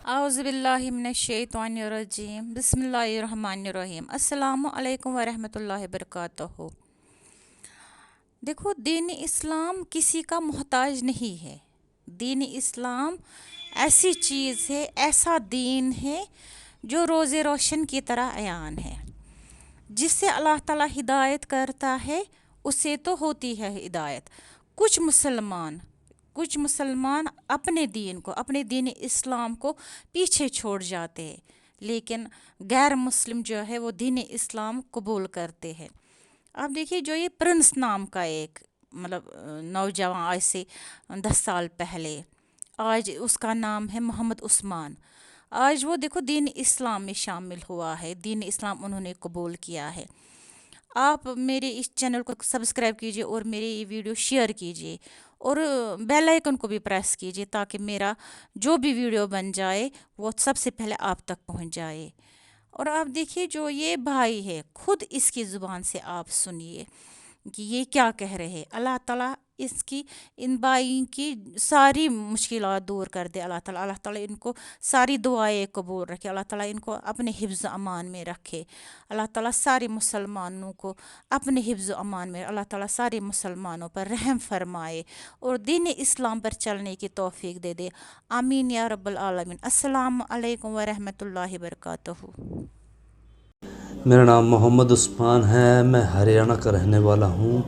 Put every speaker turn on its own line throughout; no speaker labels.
औज़ुबिल्लाहिमिनश्शैतानिर्रजीम बिस्मिल्लाहिर्रहमानिर्रहीम अस्सलामु अलैकुम वरहमतुल्लाहि वबरकातुहू। देखो, दीन इस्लाम किसी का मोहताज नहीं है। दीन इस्लाम ऐसी चीज़ है, ऐसा दीन है जो रोज़े रोशन की तरह अयान है। जिससे अल्लाह ताला हिदायत करता है उससे तो होती है हिदायत। कुछ मुसलमान अपने दीन को, अपने दीन इस्लाम को पीछे छोड़ जाते हैं, लेकिन गैर मुस्लिम जो है वो दीन इस्लाम कबूल करते हैं। आप देखिए, जो ये प्रिंस नाम का एक नौजवान आज से 10 साल पहले, आज उसका नाम है मोहम्मद उस्मान। आज वो देखो दीन इस्लाम में शामिल हुआ है, दीन इस्लाम उन्होंने कबूल किया है। आप मेरे इस चैनल को सब्सक्राइब कीजिए और मेरी ये वीडियो शेयर कीजिए और बेल आइकन को भी प्रेस कीजिए ताकि मेरा जो भी वीडियो बन जाए वो सबसे पहले आप तक पहुंच जाए। और आप देखिए, जो ये भाई है, खुद इसकी ज़ुबान से आप सुनिए कि ये क्या कह रहे हैं। अल्लाह ताला इसकी, इन भाई की सारी मुश्किलात दूर कर दे। अल्लाह ताला इनको सारी दुआएं कबूल रखे। अल्लाह ताला इनको अपने हिफ्ज़ अमान में रखे। अल्लाह ताला सारे मुसलमानों को अपने हिफ्ज़ अमान में, अल्लाह ताला सारे मुसलमानों पर रहम फरमाए और दीन इस्लाम पर चलने की तौफीक दे दे। आमीन या रब्बल आलमीन। अस्सलाम अलैकुम वरहमतुल्लाहि वबरकातुहू।
मेरा नाम मोहम्मद उस्मान है। मैं हरियाणा का रहने वाला हूँ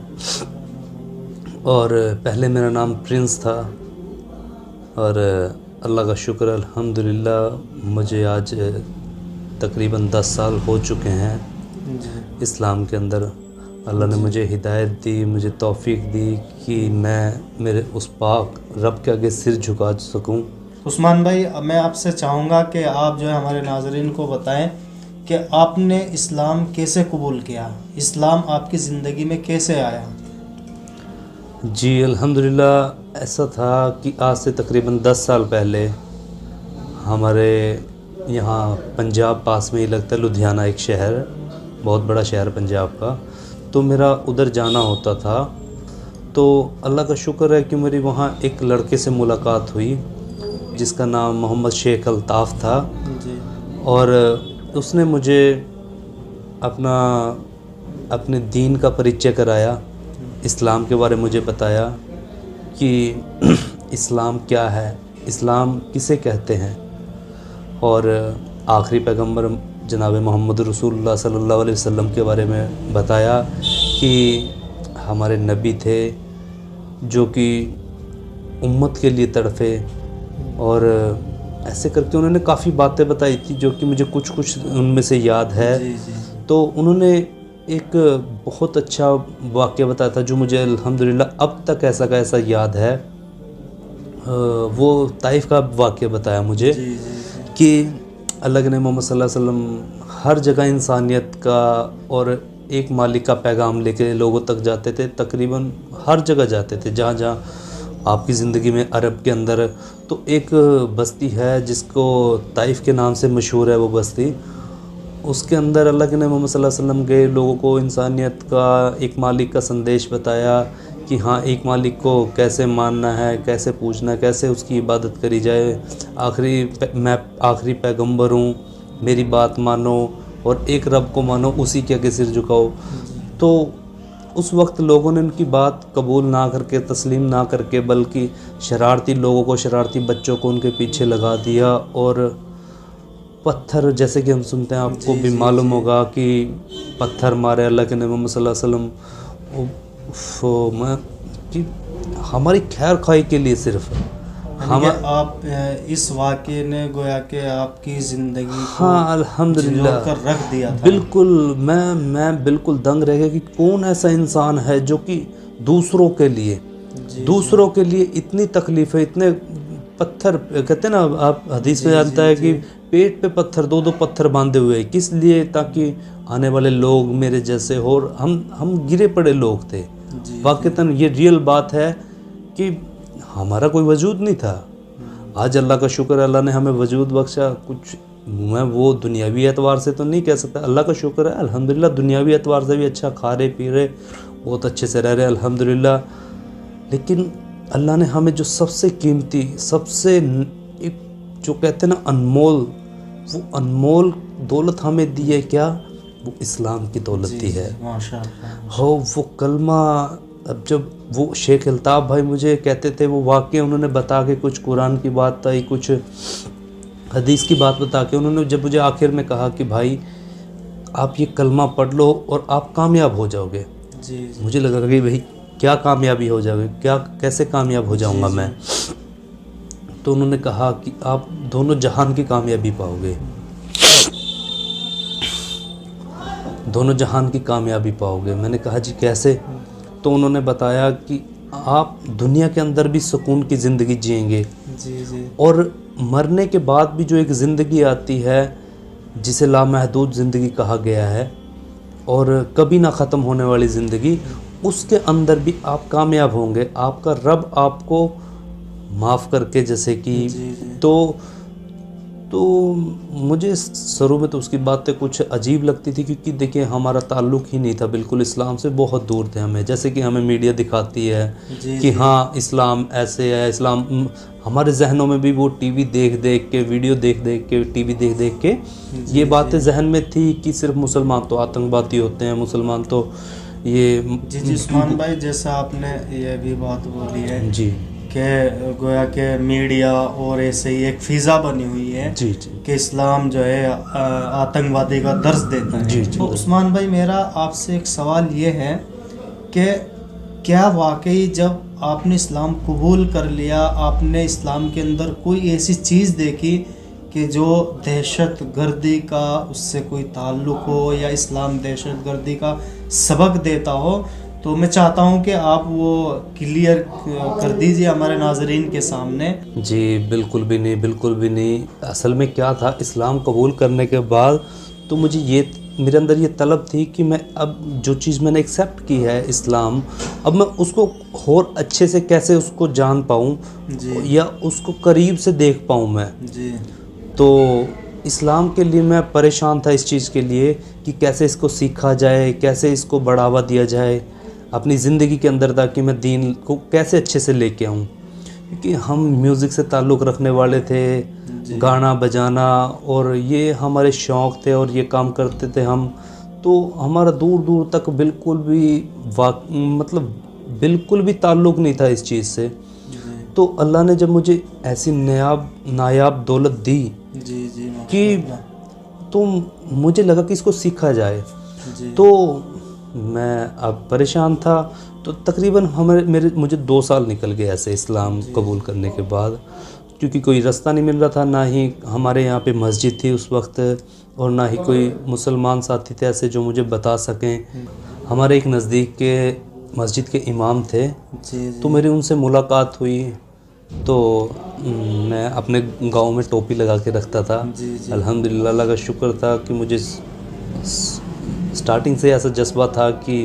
और पहले मेरा नाम प्रिंस था और अल्लाह का शुक्र अल्हम्दुलिल्लाह मुझे आज तकरीबन 10 साल हो चुके हैं इस्लाम के अंदर। अल्लाह ने मुझे हिदायत दी, मुझे तौफीक दी कि मैं मेरे उस पाक रब के आगे सिर झुका सकूं।
उस्मान भाई, मैं आपसे चाहूँगा कि आप जो है हमारे नाज़रीन को बताएं कि आपने इस्लाम कैसे कबूल किया, इस्लाम आपकी ज़िंदगी में कैसे आया।
जी अल्हम्दुलिल्लाह, ऐसा था कि आज से तकरीबन 10 साल पहले हमारे यहाँ पंजाब पास में ही लगता है, लुधियाना एक शहर, बहुत बड़ा शहर पंजाब का, तो मेरा उधर जाना होता था। तो अल्लाह का शुक्र है कि मेरी वहाँ एक लड़के से मुलाकात हुई जिसका नाम मोहम्मद शेख अल्ताफ़ था
जी।
और उसने मुझे अपने दीन का परिचय कराया, इस्लाम के बारे में मुझे बताया कि इस्लाम क्या है, इस्लाम किसे कहते हैं। और आखिरी पैगंबर जनाब मोहम्मद रसूलुल्लाह सल्लल्लाहु अलैहि वसल्लम के बारे में बताया कि हमारे नबी थे जो कि उम्मत के लिए तड़फे, और ऐसे करके उन्होंने काफ़ी बातें बताई थी जो कि मुझे कुछ उनमें से याद है।
जी।
तो उन्होंने एक बहुत अच्छा वाक़या बताया था जो मुझे अल्हम्दुलिल्लाह अब तक ऐसा का ऐसा याद है। वो ताइफ़ का वाक़या बताया मुझे
जी।
कि अल्लाह के नबी मोहम्मद सल्लल्लाहु अलैहि वसल्लम हर जगह इंसानियत का और एक मालिक का पैगाम लेके लोगों तक जाते थे। तकरीबन हर जगह जाते थे जहाँ जहाँ आपकी ज़िंदगी में, अरब के अंदर तो एक बस्ती है जिसको ताइफ़ के नाम से मशहूर है वो बस्ती। उसके अंदर अल्लाह के नबी मोहम्मद सल्लल्लाहु अलैहि वसल्लम गए, लोगों को इंसानियत का, एक मालिक का संदेश बताया कि हाँ, एक मालिक को कैसे मानना है, कैसे पूछना है, कैसे उसकी इबादत करी जाए। मैं आखिरी पैगंबर हूँ, मेरी बात मानो और एक रब को मानो, उसी के आगे सिर झुकाओ। तो उस वक्त लोगों ने उनकी बात कबूल ना करके, तस्लीम ना करके, बल्कि शरारती लोगों को, शरारती बच्चों को उनके पीछे लगा दिया और पत्थर, जैसे कि हम सुनते हैं, आपको भी मालूम होगा कि पत्थर मारे अल्लाह के नबी मोहम्मद सल्लल्लाहु अलैहि वसल्लम कि हमारी खैर खाई के लिए सिर्फ
हम आप इस वाक़े ने गोया कि आपकी ज़िंदगी को,
हाँ अल्हम्दुलिल्लाह,
कर रख दिया था।
बिल्कुल। मैं बिल्कुल दंग रह गया कि कौन ऐसा इंसान है जो कि दूसरों के लिए इतनी तकलीफ़ें, इतने पत्थर, कहते हैं ना, आप हदीस में जानता है कि पेट पे पत्थर, दो पत्थर बांधे हुए, किस लिए? ताकि आने वाले लोग मेरे जैसे हो। और हम गिरे पड़े लोग थे। वाक़तन ये रियल बात है कि हमारा कोई वजूद नहीं था। आज अल्लाह का शुक्र है, अल्लाह ने हमें वजूद बख्शा। कुछ मैं वो दुनियावी एतबार से तो नहीं कह सकता, अल्लाह का शुक्र है अल्हम्दुलिल्लाह, दुनियावी एतबार से भी अच्छा खा रहे पी रहे, बहुत अच्छे से रह रहे अल्हम्दुलिल्लाह। लेकिन अल्लाह ने हमें जो सबसे कीमती, सबसे एक जो कहते हैं ना अनमोल, वो अनमोल दौलत हमें दी है क्या, वो इस्लाम की दौलत दी है।
माशाअल्लाह।
हो वो कलमा, अब जब वो शेख अल्ताफ़ भाई मुझे कहते थे, वो वाक़ई उन्होंने बता के कुछ कुरान की बात बताई, कुछ हदीस की बात बता के उन्होंने जब मुझे आखिर में कहा कि भाई आप ये कलमा पढ़ लो और आप कामयाब हो जाओगे।
जी जी।
मुझे लगा कि भाई क्या कामयाबी हो जाओगे, क्या कैसे कामयाब हो जाऊंगा मैं। तो उन्होंने कहा कि आप दोनों जहान की कामयाबी पाओगे, दोनों जहान की कामयाबी पाओगे। मैंने कहा जी कैसे? तो उन्होंने बताया कि आप दुनिया के अंदर भी सुकून की ज़िंदगी जिएंगे,
जी जी।
और मरने के बाद भी जो एक ज़िंदगी आती है जिसे लामहदूद ज़िंदगी कहा गया है और कभी ना ख़त्म होने वाली ज़िंदगी, उसके अंदर भी आप कामयाब होंगे। आपका रब आपको माफ़ करके, जैसे कि
जी जी।
तो मुझे शुरू में तो उसकी बातें कुछ अजीब लगती थी, क्योंकि देखिए हमारा ताल्लुक़ ही नहीं था बिल्कुल इस्लाम से, बहुत दूर थे हमें। जैसे कि हमें मीडिया दिखाती है
जी
कि
जी।
हाँ इस्लाम ऐसे है, इस्लाम हमारे जहनों में भी वो टीवी देख देख के, वीडियो देख देख के, टीवी देख देख के ये बातें जहन में थी कि सिर्फ मुसलमान तो आतंकवादी होते हैं, मुसलमान तो ये।
जी जी उस्मान भाई, जैसा आपने ये भी बात बोली है
जी
कि गोया के मीडिया और ऐसे ही एक फ़िज़ा बनी हुई है
जी जी
कि इस्लाम जो है आतंकवादी का दर्ज देता है।
जी, जी।
तो उस्मान भाई, मेरा आपसे एक सवाल ये है कि क्या वाकई जब आपने इस्लाम कबूल कर लिया, आपने इस्लाम के अंदर कोई ऐसी चीज़ देखी कि जो दहशत गर्दी का उससे कोई ताल्लुक़ हो, या इस्लाम दहशत गर्दी का सबक देता हो? तो मैं चाहता हूं कि आप वो क्लियर कर दीजिए हमारे नाजरीन के सामने।
जी बिल्कुल भी नहीं, बिल्कुल भी नहीं। असल में क्या था, इस्लाम कबूल करने के बाद तो मुझे ये, मेरे अंदर ये तलब थी कि मैं अब जो चीज़ मैंने एक्सेप्ट की है इस्लाम, अब मैं उसको और अच्छे से कैसे उसको जान पाऊँ
जी
या उसको करीब से देख पाऊँ मैं।
जी।
तो इस्लाम के लिए मैं परेशान था, इस चीज़ के लिए कि कैसे इसको सीखा जाए, कैसे इसको बढ़ावा दिया जाए अपनी ज़िंदगी के अंदर, ताकि मैं दीन को कैसे अच्छे से लेके आऊँ। क्योंकि हम म्यूज़िक से ताल्लुक़ रखने वाले थे, गाना बजाना और ये हमारे शौक़ थे और ये काम करते थे हम, तो हमारा दूर दूर तक बिल्कुल भी मतलब बिल्कुल भी ताल्लुक़ नहीं था इस चीज़ से। तो अल्लाह ने जब मुझे ऐसी नायाब दौलत दी
जी जी
कि तो मुझे लगा कि इसको सीखा जाए।
जी।
तो मैं अब परेशान था। तो तकरीबन मुझे 2 साल निकल गए ऐसे इस्लाम कबूल करने के बाद, क्योंकि कोई रास्ता नहीं मिल रहा था, ना ही हमारे यहाँ पे मस्जिद थी उस वक्त, और ना ही कोई मुसलमान साथी थे ऐसे जो मुझे बता सकें। हमारे एक नज़दीक के मस्जिद के इमाम थे,
जी
तो मेरी उनसे मुलाकात हुई। तो मैं अपने गांव में टोपी लगा के रखता था।
जी जी।
अल्हम्दुलिल्लाह, अल्लाह का शुक्र था कि मुझे स्टार्टिंग से ऐसा जज्बा था कि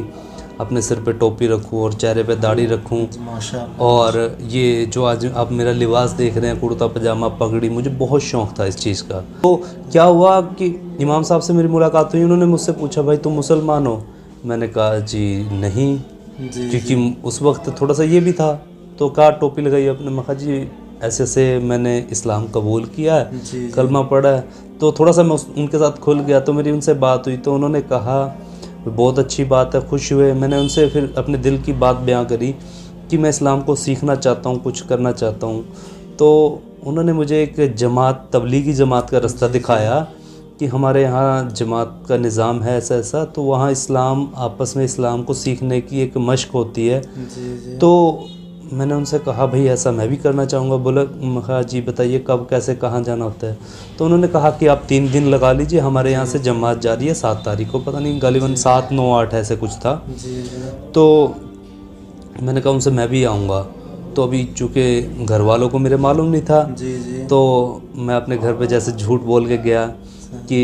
अपने सिर पे टोपी रखूं और चेहरे पे दाढ़ी रखूं।
माशाअल्लाह।
और ये जो आज आप मेरा लिबास देख रहे हैं, कुर्ता पजामा पगड़ी, मुझे बहुत शौक़ था इस चीज़ का। तो क्या हुआ कि इमाम साहब से मेरी मुलाकात हुई, उन्होंने मुझसे पूछा भाई तुम मुसलमान हो? मैंने कहा जी नहीं,
जी
क्योंकि उस वक्त थोड़ा सा ये भी था। तो कहा टोपी लगाई आपने? मैं कहा जी ऐसे ऐसे मैंने इस्लाम कबूल किया है,
जी।
कलमा पढ़ा है। तो थोड़ा सा मैं उनके साथ खुल गया, तो मेरी उनसे बात हुई, तो उन्होंने कहा बहुत अच्छी बात है, खुश हुए। मैंने उनसे फिर अपने दिल की बात बयां करी कि मैं इस्लाम को सीखना चाहता हूँ, कुछ करना चाहता हूँ। तो उन्होंने मुझे एक जमात, तबलीगी जमात का रास्ता दिखाया कि हमारे यहाँ जमात का निज़ाम है ऐसा ऐसा, तो वहाँ इस्लाम, आपस में इस्लाम को सीखने की एक मशक होती है।
जी जी।
तो मैंने उनसे कहा भाई ऐसा मैं भी करना चाहूँगा। बोला कहा जी बताइए कब, कैसे, कहाँ जाना होता है? तो उन्होंने कहा कि आप 3 दिन लगा लीजिए, हमारे यहाँ से जमात जा रही है 7 तारीख को, पता नहीं गालिबन 7, 9, 8 ऐसे कुछ था।
जी जी।
तो मैंने कहा उनसे मैं भी आऊँगा। तो अभी चूँकि घर वालों को मेरे मालूम नहीं था,
जी जी।
तो मैं अपने घर पे जैसे झूठ बोल के गया कि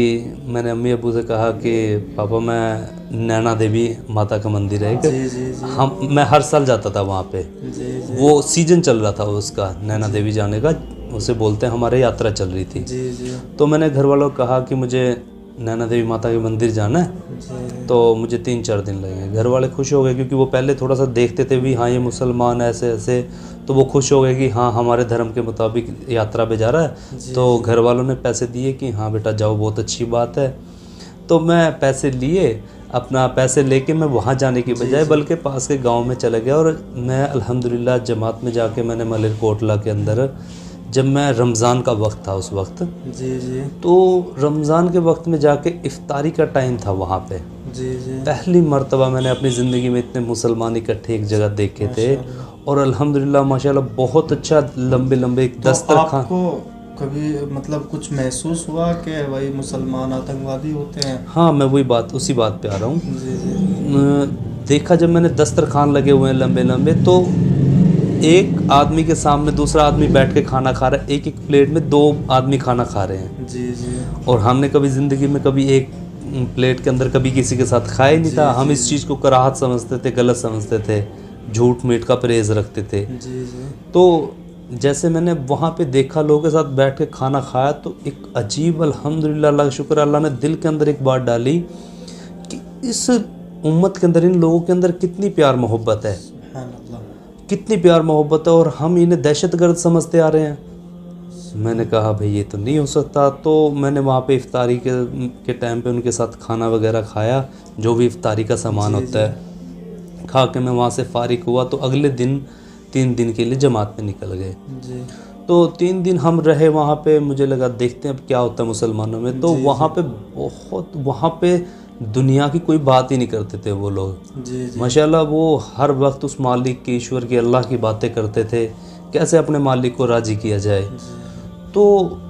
मैंने अम्मी अबू से कहा कि पापा मैं नैना देवी माता का मंदिर है,
जी जी जी।
मैं हर साल जाता था वहाँ पे।
जी जी।
वो सीजन चल रहा था उसका, नैना देवी जाने का, उसे बोलते हैं, हमारे यात्रा चल रही थी।
जी जी।
तो मैंने घर वालों को कहा कि मुझे नैना देवी माता के मंदिर जाना है,
जी
तो मुझे 3-4 दिन लगे। घर वाले खुश हो गए क्योंकि वो पहले थोड़ा सा देखते थे भी, हाँ ये मुसलमान ऐसे ऐसे, तो वो खुश हो गए कि हाँ हमारे धर्म के मुताबिक यात्रा पे जा रहा है।
जी,
तो घर वालों ने पैसे दिए कि हाँ बेटा जाओ, बहुत अच्छी बात है। तो मैं पैसे लिए, अपना पैसे लेके मैं वहाँ जाने की बजाय बल्कि पास के गांव में चला गया, और मैं अल्हम्दुलिल्लाह जमात में जाके मैंने मलेरकोटला के अंदर, जब मैं रमज़ान का वक्त था उस वक्त,
जी जी
तो रमज़ान के वक्त में जाके इफ्तारी का टाइम था वहाँ पे।
जी जी
पहली मर्तबा मैंने अपनी ज़िंदगी में इतने मुसलमान इकट्ठे एक जगह देखे थे, और अल्हम्दुलिल्लाह माशाल्लाह बहुत अच्छा, लंबे लंबे एक
तो
दस्तरखान।
आपको कभी मतलब कुछ महसूस हुआ कि भाई मुसलमान आतंकवादी होते हैं?
हाँ, मैं वही बात, उसी बात पे आ रहा हूँ।
जी जी
देखा जब मैंने दस्तरखान लगे हुए हैं लंबे लंबे, तो एक आदमी के सामने दूसरा आदमी बैठ के खाना खा रहा है, एक एक प्लेट में 2 आदमी खाना खा रहे हैं।
जी जी
और हमने कभी ज़िंदगी में कभी एक प्लेट के अंदर कभी किसी के साथ खाया ही नहीं था। हम इस चीज़ को कराहत समझते थे, गलत समझते थे, झूठ मीठ का परहेज़ रखते थे।
जी जी
तो जैसे मैंने वहाँ पे देखा लोगों के साथ बैठ के खाना खाया, तो एक अजीब, अल्हम्दुलिल्लाह, अल्लाह का शुक्र, अल्लाह ने दिल के अंदर एक बात डाली कि इस उम्मत के अंदर, इन लोगों के अंदर कितनी प्यार मोहब्बत है,
सुभान अल्लाह।
कितनी प्यार मोहब्बत है, और हम इन्हें दहशतगर्द समझते आ रहे हैं। मैंने कहा भाई ये तो नहीं हो सकता। तो मैंने वहाँ पे इफ्तारी के टाइम पे उनके साथ खाना वगैरह खाया, जो भी इफ्तारी का सामान होता है, खा के मैं वहाँ से फारिग हुआ। तो अगले दिन 3 दिन के लिए जमात में निकल गए।
जी
तो 3 दिन हम रहे वहाँ पे। मुझे लगा देखते हैं अब क्या होता है मुसलमानों में। तो वहाँ पे बहुत, वहाँ पे दुनिया की कोई बात ही नहीं करते थे वो लोग।
जी जी
माशाल्लाह वो हर वक्त उस मालिक की, ईश्वर की, अल्लाह की बातें करते थे, कैसे अपने मालिक को राज़ी किया जाए। तो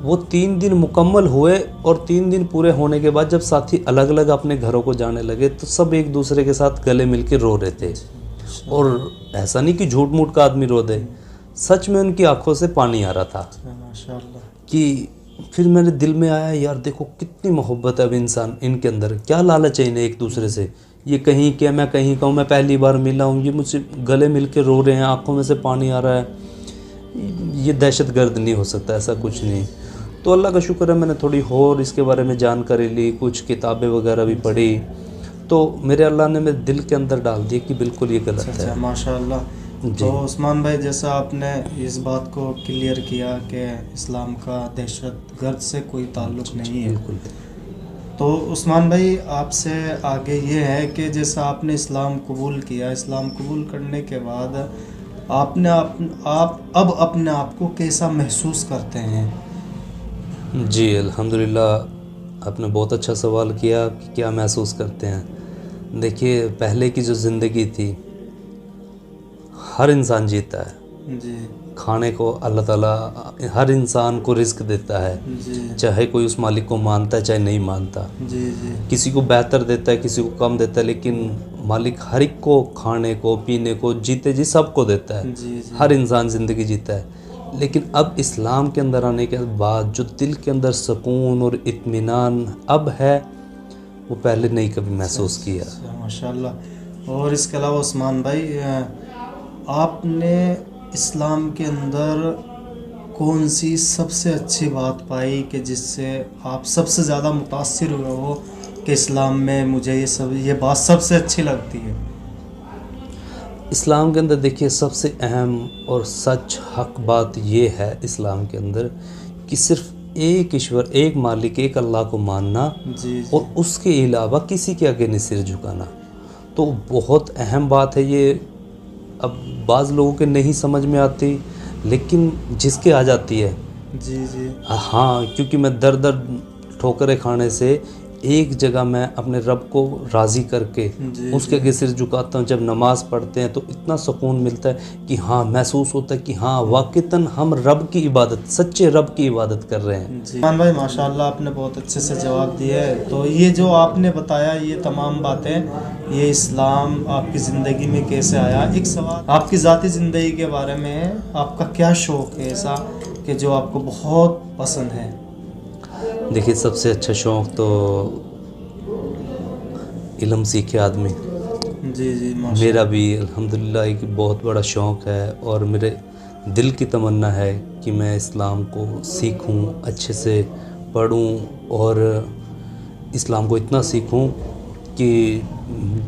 वो 3 दिन मुकम्मल हुए, और 3 दिन पूरे होने के बाद जब साथी अलग अलग अपने घरों को जाने लगे, तो सब एक दूसरे के साथ गले मिल के रो रहे थे। और ऐसा नहीं कि झूठ मूठ का आदमी रो दे, सच में उनकी आंखों से पानी आ रहा था।
माशाल्लाह।
कि फिर मेरे दिल में आया, यार देखो कितनी मोहब्बत है अब इंसान, इनके अंदर क्या लालच है इन्हें एक दूसरे से। ये कहीं क्या, मैं कहीं कहूँ, मैं पहली बार मिला हूँ, ये मुझसे गले मिल के रो रहे हैं, आंखों में से पानी आ रहा है। ये दहशतगर्द नहीं हो सकता, ऐसा कुछ नहीं। तो अल्लाह का शुक्र है, मैंने थोड़ी और इसके बारे में जानकारी ली, कुछ किताबें वगैरह भी पढ़ी, तो मेरे अल्लाह ने मेरे दिल के अंदर डाल दिया कि बिल्कुल ये गलत
अच्छा
है।
माशाल्लाह। तो उस्मान भाई, जैसा आपने इस बात को क्लियर किया कि इस्लाम का दहशतगर्द से कोई ताल्लुक़ नहीं है,
बिल्कुल।
तो उस्मान भाई आपसे आगे ये है कि जैसा आपने इस्लाम कबूल किया, इस्लाम कबूल करने के बाद आपने आप अब अपने आप को कैसा महसूस करते हैं?
जी अल्हम्दुलिल्लाह, आपने बहुत अच्छा सवाल किया कि क्या महसूस करते हैं। देखिए पहले की जो ज़िंदगी थी, हर इंसान जीता है,
जी
खाने को अल्लाह ताला हर इंसान को रिस्क देता है,
जी
चाहे कोई उस मालिक को मानता है चाहे नहीं मानता।
जी जी
किसी को बेहतर देता है, किसी को कम देता है, लेकिन मालिक हर एक को खाने को, पीने को, जीते जी सबको देता है।
जी जी
हर इंसान ज़िंदगी जीता है। लेकिन अब इस्लाम के अंदर आने के बाद जो दिल के अंदर सुकून और इत्मीनान अब है, वो पहले नहीं कभी महसूस किया।
अच्छा, माशाल्लाह। और इसके अलावा उस्मान भाई, आपने इस्लाम के अंदर कौन सी सबसे अच्छी बात पाई कि जिससे आप सबसे ज़्यादा मुतासिर हुए हो कि इस्लाम में मुझे ये बात सबसे अच्छी लगती है?
इस्लाम के अंदर देखिए सबसे अहम और सच हक बात ये है इस्लाम के अंदर कि सिर्फ एक ईश्वर, एक मालिक, एक अल्लाह को मानना,
जी जी
और उसके अलावा किसी के आगे नहीं सिर झुकाना। तो बहुत अहम बात है ये। अब बाज़ लोगों के नहीं समझ में आती, लेकिन जिसके आ जाती है,
जी जी
हाँ, क्योंकि मैं दर दर ठोकरें खाने से एक जगह मैं अपने रब को राज़ी करके
जी,
उसके आगे सिर झुकाता हूँ। जब नमाज़ पढ़ते हैं तो इतना सुकून मिलता है कि हाँ, महसूस होता है कि हाँ वाक़ईतन हम रब की इबादत, सच्चे रब की इबादत कर रहे हैं।
जी मान भाई, माशाल्लाह आपने बहुत अच्छे से जवाब दिए है। तो ये जो आपने बताया, ये तमाम बातें, ये इस्लाम आपकी ज़िंदगी में कैसे आया। एक सवाल आपकी ज़ाती ज़िंदगी के बारे में है, आपका क्या शौक़ है ऐसा कि जो आपको बहुत पसंद है?
देखिए सबसे अच्छा शौक़ तो इल्म सीखे आदमी,
जी जी
मेरा भी अल्हम्दुलिल्लाह एक बहुत बड़ा शौक़ है। और मेरे दिल की तमन्ना है कि मैं इस्लाम को सीखूं, अच्छे से पढूं और اسلام کو اتنا سیکھوں کہ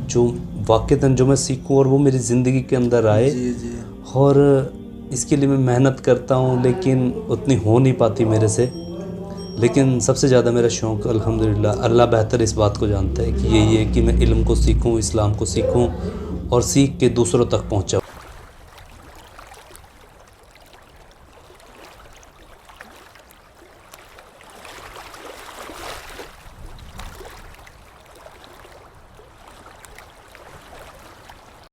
جو واقعتاً جو میں سیکھوں اور وہ میری زندگی کے اندر آئے. اور اس کے لیے میں محنت کرتا ہوں لیکن اتنی ہو نہیں پاتی میرے سے. لیکن سب سے زیادہ میرا شوق الحمدللہ اللہ بہتر اس بات کو جانتا ہے کہ یہی ہے کہ میں علم کو سیکھوں، اسلام کو سیکھوں اور سیکھ کے دوسروں تک پہنچاؤں.